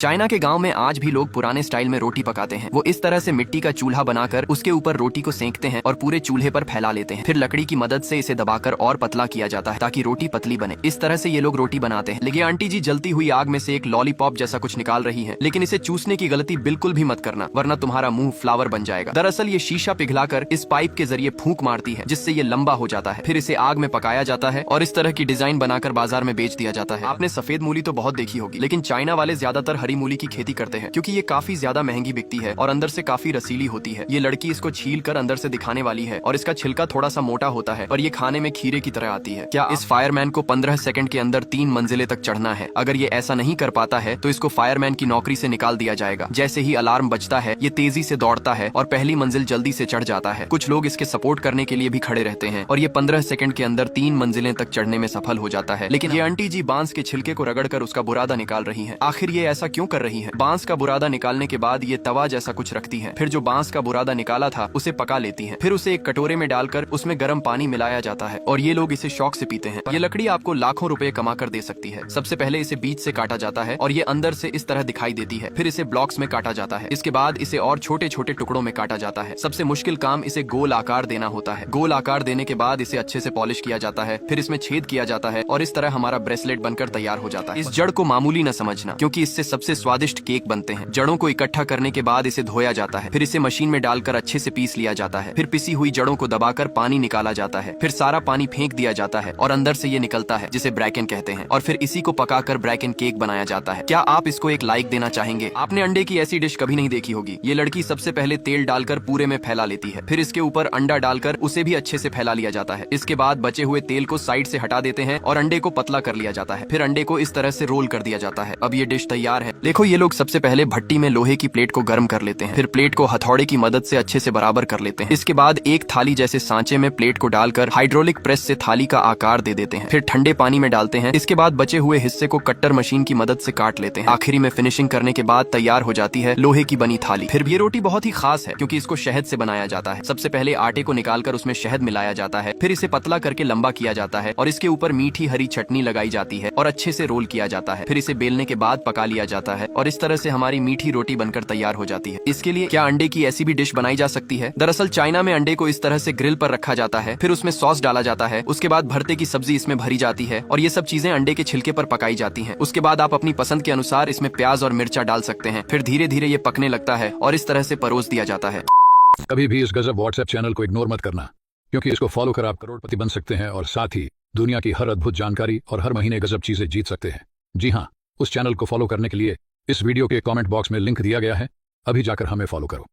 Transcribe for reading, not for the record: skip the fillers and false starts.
China के गांव में आज भी लोग पुराने स्टाइल में रोटी पकाते हैं। वो इस तरह से मिट्टी का चूल्हा बनाकर उसके ऊपर रोटी को सेंकते हैं और पूरे चूल्हे पर फैला लेते हैं। फिर लकड़ी की मदद से इसे दबाकर और पतला किया जाता है ताकि रोटी पतली बने। इस तरह से ये लोग रोटी बनाते हैं। लेकिन आंटी जी जलती हुई आग में से एक लॉलीपॉप जैसा कुछ निकाल रही है, लेकिन इसे चूसने की गलती बिल्कुल भी मत करना, वरना तुम्हारा मुंह फ्लावर बन जाएगा। दरअसल ये शीशा पिघलाकर इस पाइप के जरिए फूंक मारती है, जिससे ये लंबा हो जाता है। फिर इसे आग में पकाया जाता है और इस तरह की डिजाइन बनाकर बाजार में बेच दिया जाता है। आपने सफेद मूली तो बहुत देखी होगी, लेकिन चाइना वाले ज्यादातर हरी मूली की खेती करते हैं, क्योंकि ये काफी ज्यादा महंगी बिकती है और अंदर से काफी रसीली होती है। ये लड़की इसको छील कर अंदर से दिखाने वाली है और इसका छिलका थोड़ा सा मोटा होता है, पर ये खाने में खीरे की तरह आती है। क्या इस फायरमैन को 15 सेकंड के अंदर 3 मंजिलें तक चढ़ना है? अगर ये ऐसा नहीं कर पाता है तो इसको फायरमैन की नौकरी से निकाल दिया जाएगा। जैसे ही अलार्म बजता है ये तेजी से दौड़ता है और पहली मंजिल जल्दी से चढ़ जाता है। कुछ लोग इसके सपोर्ट करने के लिए भी खड़े रहते हैं और ये 15 सेकंड के अंदर 3 मंजिलें तक चढ़ने में सफल हो जाता है। लेकिन ये आंटी जी बांस के छिलके को रगड़कर उसका बुरादा निकाल रही है। आखिर ये ऐसा क्यों कर रही है? बांस का बुरादा निकालने के बाद ये तवा जैसा कुछ रखती है। फिर जो बांस का बुरादा निकाला था उसे पका लेती है। फिर उसे एक कटोरे में डालकर उसमें गर्म पानी मिलाया जाता है और ये लोग इसे शौक से पीते हैं। ये लकड़ी आपको लाखों रुपए कमा कर दे सकती है। सबसे पहले इसे बीच से काटा जाता है और ये अंदर से इस तरह दिखाई देती है। फिर इसे ब्लॉक्स में काटा जाता है। इसके बाद इसे और छोटे छोटे टुकड़ों में काटा जाता है। सबसे मुश्किल काम इसे गोल आकार देना होता है। गोल आकार देने के बाद इसे अच्छे से पॉलिश किया जाता है। फिर इसमें छेद किया जाता है और इस तरह हमारा ब्रेसलेट बनकर तैयार हो जाता है। इस जड़ को मामूली न समझना, क्योंकि इससे सबसे स्वादिष्ट केक बनते हैं। जड़ों को इकट्ठा करने के बाद इसे धोया जाता है। फिर इसे मशीन में डालकर अच्छे से पीस लिया जाता है। फिर पिसी हुई जड़ों को दबाकर पानी निकाला जाता है। फिर सारा पानी फेंक दिया जाता है और अंदर से ये निकलता है, जिसे ब्रैकेन कहते हैं। और फिर इसी को पकाकर ब्रैकेन केक बनाया जाता है। क्या आप इसको एक लाइक देना चाहेंगे? आपने अंडे की ऐसी डिश कभी नहीं देखी होगी। ये लड़की सबसे पहले तेल डालकर पूरे में फैला लेती है। फिर इसके ऊपर अंडा डालकर उसे भी अच्छे से फैला लिया जाता है। इसके बाद बचे हुए तेल को साइड से हटा देते हैं और अंडे को पतला कर लिया जाता है। फिर अंडे को इस तरह से रोल कर दिया जाता है। अब ये डिश तैयार है। देखो, ये लोग सबसे पहले भट्टी में लोहे की प्लेट को गर्म कर लेते हैं। फिर प्लेट को हथौड़े की मदद से अच्छे से बराबर कर लेते हैं। इसके बाद एक थाली जैसे सांचे में प्लेट को डालकर हाइड्रोलिक प्रेस से थाली का आकार दे देते हैं। फिर ठंडे पानी में डालते हैं। इसके बाद बचे हुए हिस्से को कट्टर मशीन की मदद से काट लेते हैं। आखिरी में फिनिशिंग करने के बाद तैयार हो जाती है लोहे की बनी थाली। फिर ये रोटी बहुत ही खास है, क्योंकि इसको शहद से बनाया जाता है। सबसे पहले आटे को निकालकर उसमें शहद मिलाया जाता है। फिर इसे पतला करके लंबा किया जाता है और इसके ऊपर मीठी हरी चटनी लगाई जाती है और अच्छे से रोल किया जाता है। फिर इसे बेलने के बाद पका लिया जाता है और इस तरह से हमारी मीठी रोटी बनकर तैयार हो जाती है। इसके लिए क्या अंडे की ऐसी भी डिश बनाई जा सकती है? दरअसल चाइना में अंडे को इस तरह से ग्रिल पर रखा जाता है। फिर उसमें सॉस डाला जाता है। उसके बाद भरते की सब्जी इसमें भरी जाती है और ये सब चीजें अंडे के छिलके पर पकाई जाती हैं। उसके बाद आप अपनी पसंद के अनुसार इसमें प्याज और मिर्चा डाल सकते हैं। फिर धीरे धीरे ये पकने लगता है और इस तरह से परोस दिया जाता है। कभी भी इस गजब व्हाट्सएप चैनल को इग्नोर मत करना, क्योंकि इसको फॉलो कर आप करोड़पति बन सकते हैं और साथ ही दुनिया की हर अद्भुत जानकारी और हर महीने गजब चीजें जीत सकते हैं। जी हाँ, उस चैनल को फॉलो करने के लिए इस वीडियो के कमेंट बॉक्स में लिंक दिया गया है। अभी जाकर हमें फॉलो करो।